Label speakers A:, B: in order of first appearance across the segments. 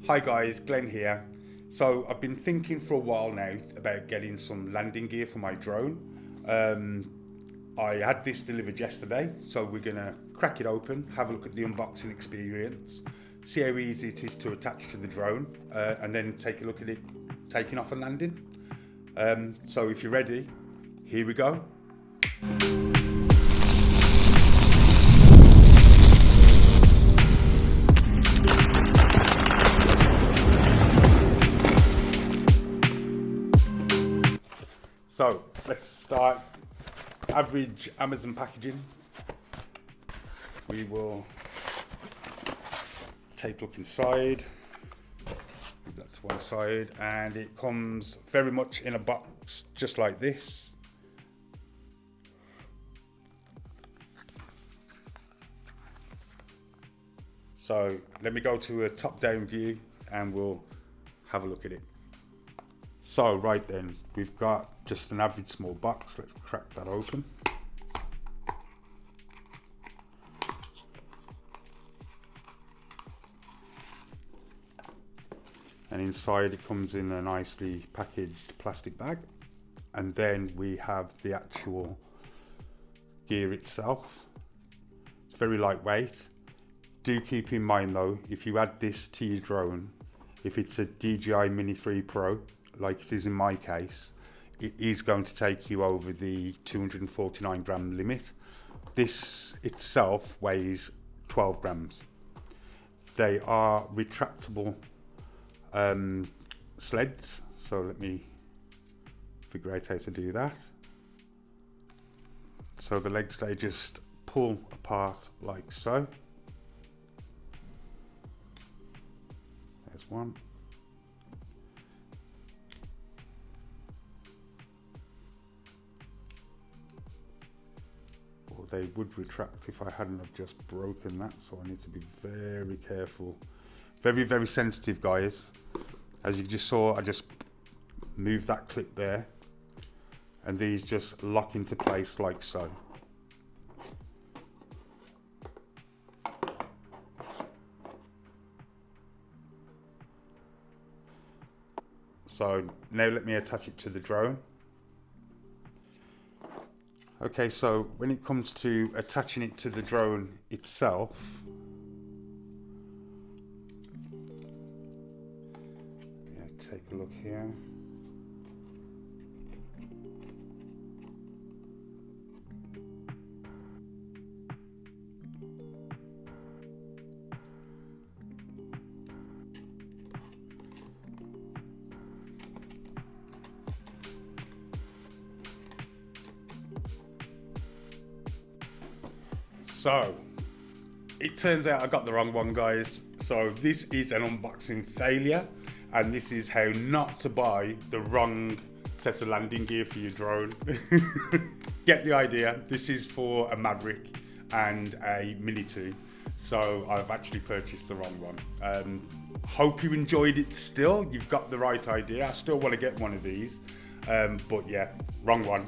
A: Hi guys, Glenn here. So I've been thinking for a while now about getting some landing gear for my drone. I had this delivered yesterday, so we're gonna crack it open, have a look at the unboxing experience, see how easy it is to attach to the drone, and then take a look at it taking off and landing. So if you're ready, here we go. So let's start average Amazon packaging. We will take a look inside, put that to one side, and it comes very much in a box just like this. So let me go to a top-down view and we'll have a look at it. So right then, we've got just an average small box. Let's crack that open. And inside it comes in a nicely packaged plastic bag. And then we have the actual gear itself. It's very lightweight. Do keep in mind though, if you add this to your drone, if it's a DJI Mini 3 Pro, like it is in my case, it is going to take you over the 249 gram limit. This itself weighs 12 grams. They are retractable sleds, so let me figure out how to do that. So the legs, they just pull apart like so. There's one. They would retract if I hadn't have just broken that, so I need to be very careful. Very, very sensitive, guys. As you just saw, I just moved that clip there, and these just lock into place like so. So now let me attach it to the drone. Okay, so when it comes to attaching it to the drone itself, yeah, take a look here. So, it turns out I got the wrong one, guys. So this is an unboxing failure, and this is how not to buy the wrong set of landing gear for your drone. Get the idea. This is for a Maverick and a Mini 2. So I've actually purchased the wrong one. Hope you enjoyed it still. You've got the right idea. I still want to get one of these. But yeah, wrong one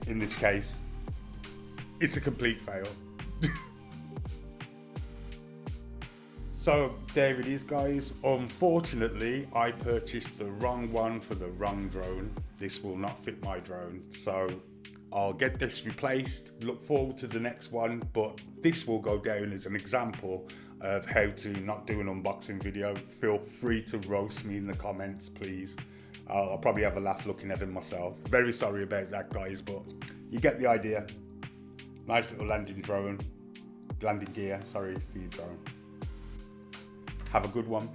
A: in this case. It's a complete fail. So there it is, guys. Unfortunately, I purchased the wrong one for the wrong drone. This will not fit my drone, so I'll get this replaced. Look forward to the next one, but this will go down as an example of how to not do an unboxing video. Feel free to roast me in the comments, please. I'll probably have a laugh looking at them myself. Very sorry about that, guys, but you get the idea. Nice little landing gear, sorry, for your drone. Have a good one.